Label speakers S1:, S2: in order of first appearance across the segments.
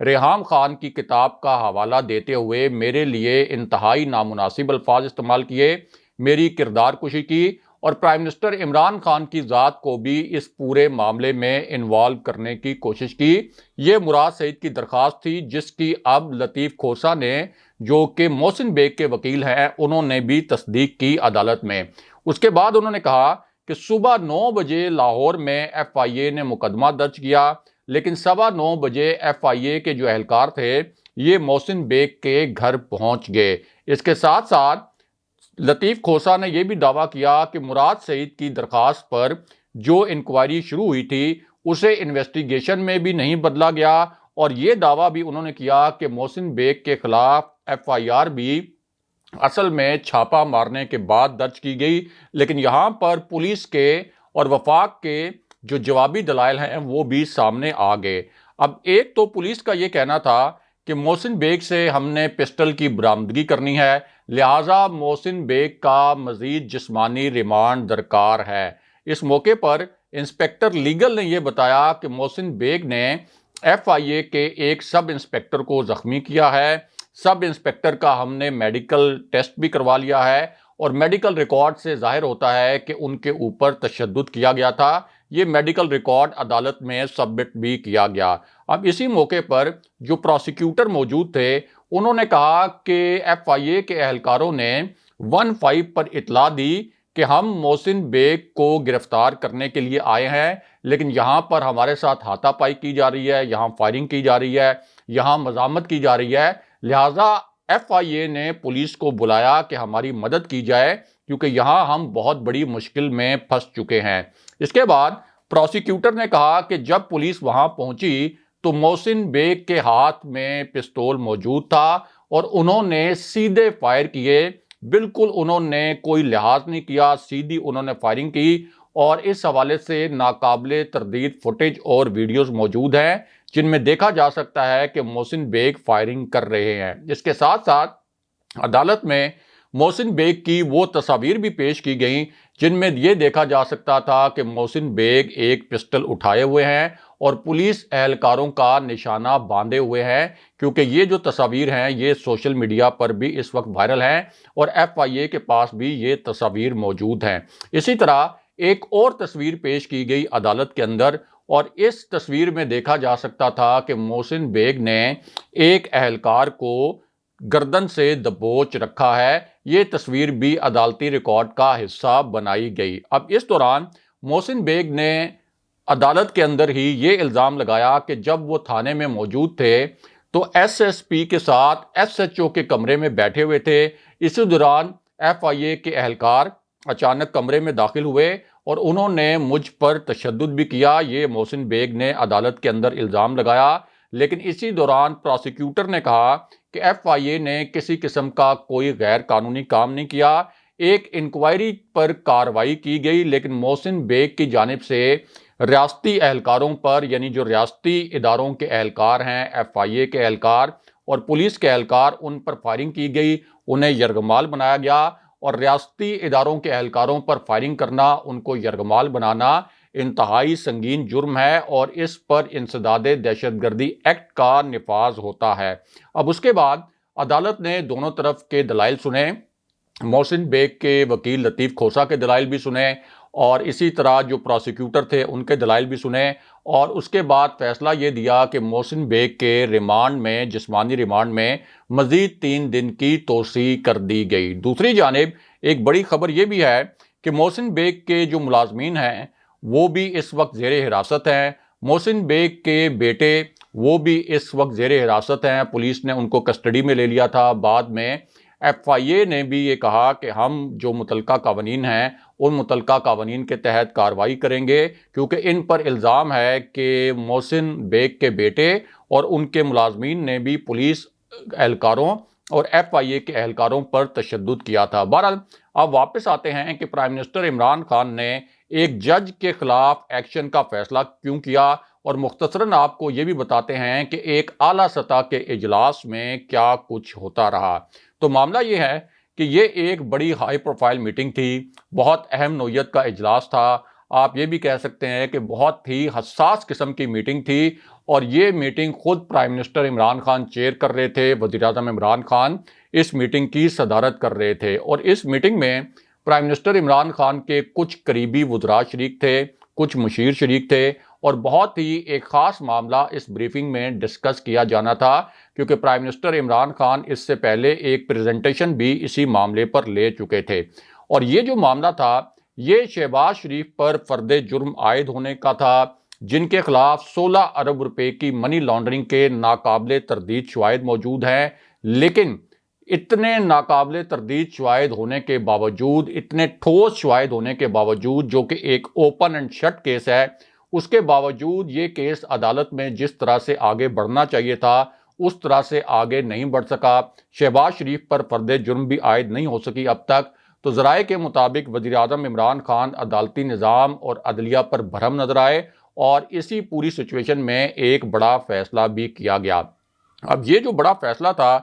S1: ریحام خان کی کتاب کا حوالہ دیتے ہوئے میرے لیے انتہائی نامناسب الفاظ استعمال کیے، میری کردار کشی کی اور پرائم منسٹر عمران خان کی ذات کو بھی اس پورے معاملے میں انوالو کرنے کی کوشش کی۔ یہ مراد سعید کی درخواست تھی، جس کی اب لطیف کھوسہ نے، جو کہ محسن بیگ کے وکیل ہیں، انہوں نے بھی تصدیق کی عدالت میں۔ اس کے بعد انہوں نے کہا کہ صبح 9 بجے لاہور میں ایف آئی اے نے مقدمہ درج کیا، لیکن 9:15 بجے ایف آئی اے کے جو اہلکار تھے یہ محسن بیگ کے گھر پہنچ گئے۔ اس کے ساتھ ساتھ لطیف کھوسہ نے یہ بھی دعویٰ کیا کہ مراد سعید کی درخواست پر جو انکوائری شروع ہوئی تھی اسے انویسٹیگیشن میں بھی نہیں بدلا گیا، اور یہ دعویٰ بھی انہوں نے کیا کہ محسن بیگ کے خلاف ایف آئی آر بھی اصل میں چھاپا مارنے کے بعد درج کی گئی، لیکن یہاں پر پولیس کے اور وفاق کے جو جوابی دلائل ہیں وہ بھی سامنے آ گئے۔ اب ایک تو پولیس کا یہ کہنا تھا کہ محسن بیگ سے ہم نے پسٹل کی برآمدگی کرنی ہے، لہٰذا محسن بیگ کا مزید جسمانی ریمانڈ درکار ہے۔ اس موقع پر انسپیکٹر لیگل نے یہ بتایا کہ محسن بیگ نے ایف آئی اے کے ایک سب انسپیکٹر کو زخمی کیا ہے۔ سب انسپیکٹر کا ہم نے میڈیکل ٹیسٹ بھی کروا لیا ہے، اور میڈیکل ریکارڈ سے ظاہر ہوتا ہے کہ ان کے اوپر تشدد کیا گیا تھا۔ یہ میڈیکل ریکارڈ عدالت میں سبمٹ بھی کیا گیا۔ اب اسی موقع پر جو پروسیکیوٹر موجود تھے انہوں نے کہا کہ ایف آئی اے کے اہلکاروں نے 1-5 پر اطلاع دی کہ ہم محسن بیگ کو گرفتار کرنے کے لیے آئے ہیں، لیکن یہاں پر ہمارے ساتھ ہاتھا پائی کی جا رہی ہے، یہاں فائرنگ کی جا رہی ہے، یہاں مزاحمت کی جا رہی ہے، لہٰذا ایف آئی اے نے پولیس کو بلایا کہ ہماری مدد کی جائے، کیونکہ یہاں ہم بہت بڑی مشکل میں پھنس چکے ہیں۔ اس کے بعد پروسیکیوٹر نے کہا کہ جب پولیس وہاں پہنچی تو محسن بیگ کے ہاتھ میں پستول موجود تھا، اور انہوں نے سیدھے فائر کیے، بالکل انہوں نے کوئی لحاظ نہیں کیا، سیدھی انہوں نے فائرنگ کی، اور اس حوالے سے ناقابل تردید فوٹیج اور ویڈیوز موجود ہیں جن میں دیکھا جا سکتا ہے کہ محسن بیگ فائرنگ کر رہے ہیں۔ اس کے ساتھ ساتھ عدالت میں محسن بیگ کی وہ تصاویر بھی پیش کی گئیں جن میں یہ دیکھا جا سکتا تھا کہ محسن بیگ ایک پسٹل اٹھائے ہوئے ہیں اور پولیس اہلکاروں کا نشانہ باندھے ہوئے ہیں، کیونکہ یہ جو تصاویر ہیں یہ سوشل میڈیا پر بھی اس وقت وائرل ہیں، اور ایف آئی اے کے پاس بھی یہ تصاویر موجود ہیں۔ اسی طرح ایک اور تصویر پیش کی گئی عدالت کے اندر، اور اس تصویر میں دیکھا جا سکتا تھا کہ محسن بیگ نے ایک اہلکار کو گردن سے دبوچ رکھا ہے۔ یہ تصویر بھی عدالتی ریکارڈ کا حصہ بنائی گئی۔ اب اس دوران محسن بیگ نے عدالت کے اندر ہی یہ الزام لگایا کہ جب وہ تھانے میں موجود تھے تو ایس پی کے ساتھ SHO کے کمرے میں بیٹھے ہوئے تھے۔ اسی دوران ایف آئی اے کے اہلکار اچانک کمرے میں داخل ہوئے اور انہوں نے مجھ پر تشدد بھی کیا، یہ محسن بیگ نے عدالت کے اندر الزام لگایا۔ لیکن اسی دوران پروسیکیوٹر نے کہا کہ ایف آئی اے نے کسی قسم کا کوئی غیر قانونی کام نہیں کیا، ایک انکوائری پر کارروائی کی گئی، لیکن محسن بیگ کی جانب سے ریاستی اہلکاروں پر، یعنی جو ریاستی اداروں کے اہلکار ہیں، ایف آئی اے کے اہلکار اور پولیس کے اہلکار، ان پر فائرنگ کی گئی، انہیں یرغمال بنایا گیا، اور ریاستی اداروں کے اہلکاروں پر فائرنگ کرنا، ان کو یرغمال بنانا انتہائی سنگین جرم ہے، اور اس پر انسداد دہشت گردی ایکٹ کا نفاذ ہوتا ہے۔ اب اس کے بعد عدالت نے دونوں طرف کے دلائل سنے، محسن بیگ کے وکیل لطیف کھوسہ کے دلائل بھی سنے، اور اسی طرح جو پروسیکیوٹر تھے ان کے دلائل بھی سنے، اور اس کے بعد فیصلہ یہ دیا کہ محسن بیگ کے ریمانڈ میں، جسمانی ریمانڈ میں مزید 3 دن کی توسیع کر دی گئی۔ دوسری جانب ایک بڑی خبر یہ بھی ہے کہ محسن بیگ کے جو ملازمین ہیں وہ بھی اس وقت زیر حراست ہیں۔ محسن بیگ کے بیٹے وہ بھی اس وقت زیر حراست ہیں، پولیس نے ان کو کسٹڈی میں لے لیا تھا۔ بعد میں ایف آئی اے نے بھی یہ کہا کہ ہم جو متعلقہ قوانین ہیں ان متعلقہ قوانین کے تحت کارروائی کریں گے، کیونکہ ان پر الزام ہے کہ محسن بیگ کے بیٹے اور ان کے ملازمین نے بھی پولیس اہلکاروں اور ایف آئی اے کے اہلکاروں پر تشدد کیا تھا۔ بہرحال اب واپس آتے ہیں کہ پرائم منسٹر عمران خان نے ایک جج کے خلاف ایکشن کا فیصلہ کیوں کیا، اور مختصراً آپ کو یہ بھی بتاتے ہیں کہ ایک اعلیٰ سطح کے اجلاس میں کیا کچھ ہوتا رہا۔ تو معاملہ یہ ہے کہ یہ ایک بڑی ہائی پروفائل میٹنگ تھی، بہت اہم نوعیت کا اجلاس تھا، آپ یہ بھی کہہ سکتے ہیں کہ بہت ہی حساس قسم کی میٹنگ تھی، اور یہ میٹنگ خود prime minister Imran Khan chair کر رہے تھے، وزیر اعظم عمران خان اس میٹنگ کی صدارت کر رہے تھے، اور اس میٹنگ میں پرائم منسٹر عمران خان کے کچھ قریبی وزراء شریک تھے، کچھ مشیر شریک تھے، اور بہت ہی ایک خاص معاملہ اس بریفنگ میں ڈسکس کیا جانا تھا، کیونکہ پرائم منسٹر عمران خان اس سے پہلے ایک پریزنٹیشن بھی اسی معاملے پر لے چکے تھے، اور یہ جو معاملہ تھا یہ شہباز شریف پر فرد جرم عائد ہونے کا تھا، جن کے خلاف 16 ارب روپے کی منی لانڈرنگ کے ناقابل تردید شواہد موجود ہیں، لیکن اتنے ناقابل تردید شواہد ہونے کے باوجود، اتنے ٹھوس شواہد ہونے کے باوجود، جو کہ ایک اوپن اینڈ شٹ کیس ہے، اس کے باوجود یہ کیس عدالت میں جس طرح سے آگے بڑھنا چاہیے تھا اس طرح سے آگے نہیں بڑھ سکا۔ شہباز شریف پر فرد جرم بھی عائد نہیں ہو سکی اب تک۔ تو ذرائع کے مطابق وزیر اعظم عمران خان عدالتی نظام اور عدلیہ پر بھرم نظر آئے، اور اسی پوری سچویشن میں ایک بڑا فیصلہ بھی کیا گیا۔ اب یہ جو بڑا فیصلہ تھا،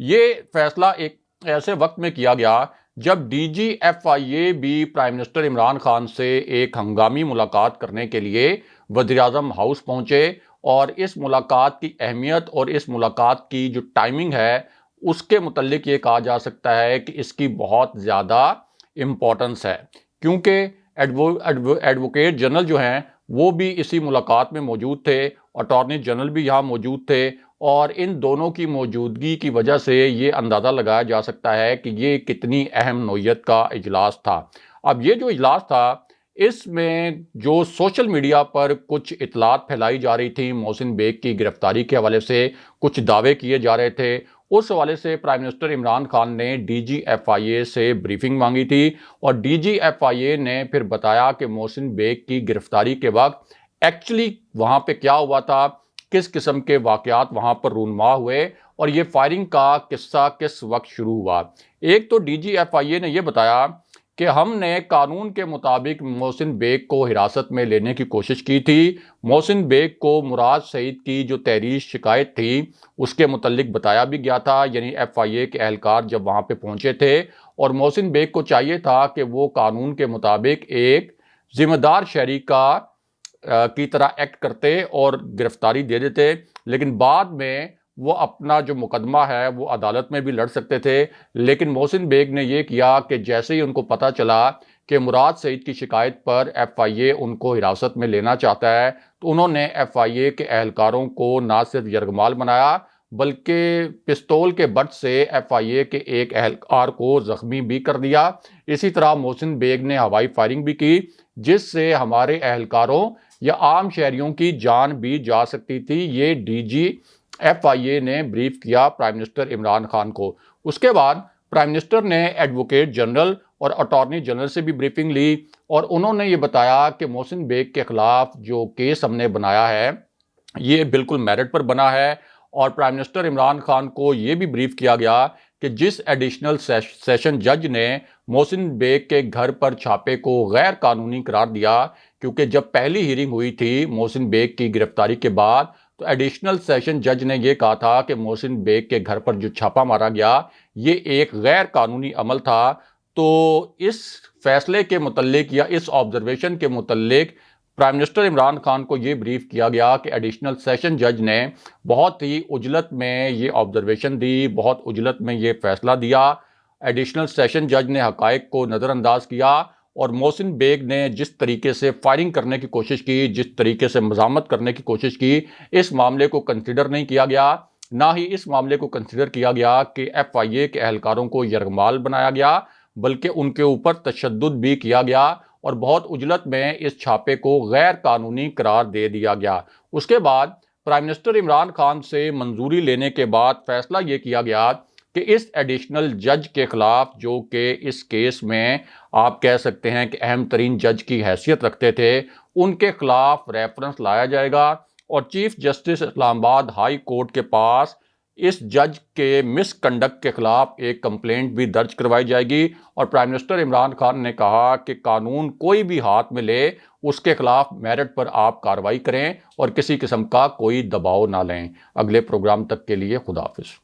S1: یہ فیصلہ ایک ایسے وقت میں کیا گیا جب ڈی جی ایف آئی اے بھی پرائم منسٹر عمران خان سے ایک ہنگامی ملاقات کرنے کے لیے وزیر اعظم ہاؤس پہنچے، اور اس ملاقات کی اہمیت اور اس ملاقات کی جو ٹائمنگ ہے اس کے متعلق یہ کہا جا سکتا ہے کہ اس کی بہت زیادہ امپورٹنس ہے، کیونکہ ایڈوکیٹ جنرل جو ہیں وہ بھی اسی ملاقات میں موجود تھے، اٹارنی جنرل بھی یہاں موجود تھے، اور ان دونوں کی موجودگی کی وجہ سے یہ اندازہ لگایا جا سکتا ہے کہ یہ کتنی اہم نوعیت کا اجلاس تھا۔ اب یہ جو اجلاس تھا، اس میں جو سوشل میڈیا پر کچھ اطلاعات پھیلائی جا رہی تھیں محسن بیگ کی گرفتاری کے حوالے سے، کچھ دعوے کیے جا رہے تھے، اس حوالے سے پرائم منسٹر عمران خان نے ڈی جی ایف آئی اے سے بریفنگ مانگی تھی، اور ڈی جی ایف آئی اے نے پھر بتایا کہ محسن بیگ کی گرفتاری کے وقت ایکچولی وہاں پہ کیا ہوا تھا، کس قسم کے واقعات وہاں پر رونما ہوئے، اور یہ فائرنگ کا قصہ کس وقت شروع ہوا۔ ایک تو ڈی جی ایف آئی اے نے یہ بتایا کہ ہم نے قانون کے مطابق محسن بیگ کو حراست میں لینے کی کوشش کی تھی۔ محسن بیگ کو مراد سعید کی جو تحریر شکایت تھی اس کے متعلق بتایا بھی گیا تھا، یعنی ایف آئی اے کے اہلکار جب وہاں پہ پہنچے تھے، اور محسن بیگ کو چاہیے تھا کہ وہ قانون کے مطابق ایک ذمہ دار شہری کی طرح ایکٹ کرتے اور گرفتاری دے دیتے، لیکن بعد میں وہ اپنا جو مقدمہ ہے وہ عدالت میں بھی لڑ سکتے تھے، لیکن محسن بیگ نے یہ کیا کہ جیسے ہی ان کو پتہ چلا کہ مراد سعید کی شکایت پر ایف آئی اے ان کو حراست میں لینا چاہتا ہے، تو انہوں نے ایف آئی اے کے اہلکاروں کو نہ صرف یرغمال بنایا بلکہ پستول کے بٹ سے ایف آئی اے کے ایک اہلکار کو زخمی بھی کر دیا۔ اسی طرح محسن بیگ نے ہوائی فائرنگ بھی کی، جس سے ہمارے اہلکاروں یا عام شہریوں کی جان بھی جا سکتی تھی۔ یہ ڈی جی ایف آئی اے نے بریف کیا پرائم منسٹر عمران خان کو۔ اس کے بعد پرائم منسٹر نے ایڈوکیٹ جنرل اور اٹارنی جنرل سے بھی بریفنگ لی، اور انہوں نے یہ بتایا کہ محسن بیگ کے خلاف جو کیس ہم نے بنایا ہے یہ بالکل میرٹ پر بنا ہے، اور پرائم منسٹر عمران خان کو یہ بھی بریف کیا گیا کہ جس ایڈیشنل سیشن جج نے محسن بیگ کے گھر پر چھاپے کو غیر قانونی قرار دیا، کیونکہ جب پہلی ہیرنگ ہوئی تھی محسن بیگ کی گرفتاری کے بعد تو ایڈیشنل سیشن جج نے یہ کہا تھا کہ محسن بیگ کے گھر پر جو چھاپا مارا گیا یہ ایک غیر قانونی عمل تھا۔ تو اس فیصلے کے متعلق یا اس آبزرویشن کے متعلق پرائم منسٹر عمران خان کو یہ بریف کیا گیا کہ ایڈیشنل سیشن جج نے بہت ہی عجلت میں یہ آبزرویشن دی، بہت عجلت میں یہ فیصلہ دیا۔ ایڈیشنل سیشن جج نے حقائق کو نظر انداز کیا، اور محسن بیگ نے جس طریقے سے فائرنگ کرنے کی کوشش کی، جس طریقے سے مزاحمت کرنے کی کوشش کی، اس معاملے کو کنسیڈر نہیں کیا گیا، نہ ہی اس معاملے کو کنسیڈر کیا گیا کہ ایف آئی اے کے اہلکاروں کو یرغمال بنایا گیا، بلکہ ان کے اوپر تشدد بھی کیا گیا، اور بہت عجلت میں اس چھاپے کو غیر قانونی قرار دے دیا گیا۔ اس کے بعد پرائم منسٹر عمران خان سے منظوری لینے کے بعد فیصلہ یہ کیا گیا کہ اس ایڈیشنل جج کے خلاف، جو کہ اس کیس میں آپ کہہ سکتے ہیں کہ اہم ترین جج کی حیثیت رکھتے تھے، ان کے خلاف ریفرنس لایا جائے گا، اور چیف جسٹس اسلام آباد ہائی کورٹ کے پاس اس جج کے مس کنڈکٹ کے خلاف ایک کمپلینٹ بھی درج کروائی جائے گی۔ اور پرائم منسٹر عمران خان نے کہا کہ قانون کوئی بھی ہاتھ میں لے اس کے خلاف میرٹ پر آپ کارروائی کریں اور کسی قسم کا کوئی دباؤ نہ لیں۔ اگلے پروگرام تک کے لیے خدا حافظ۔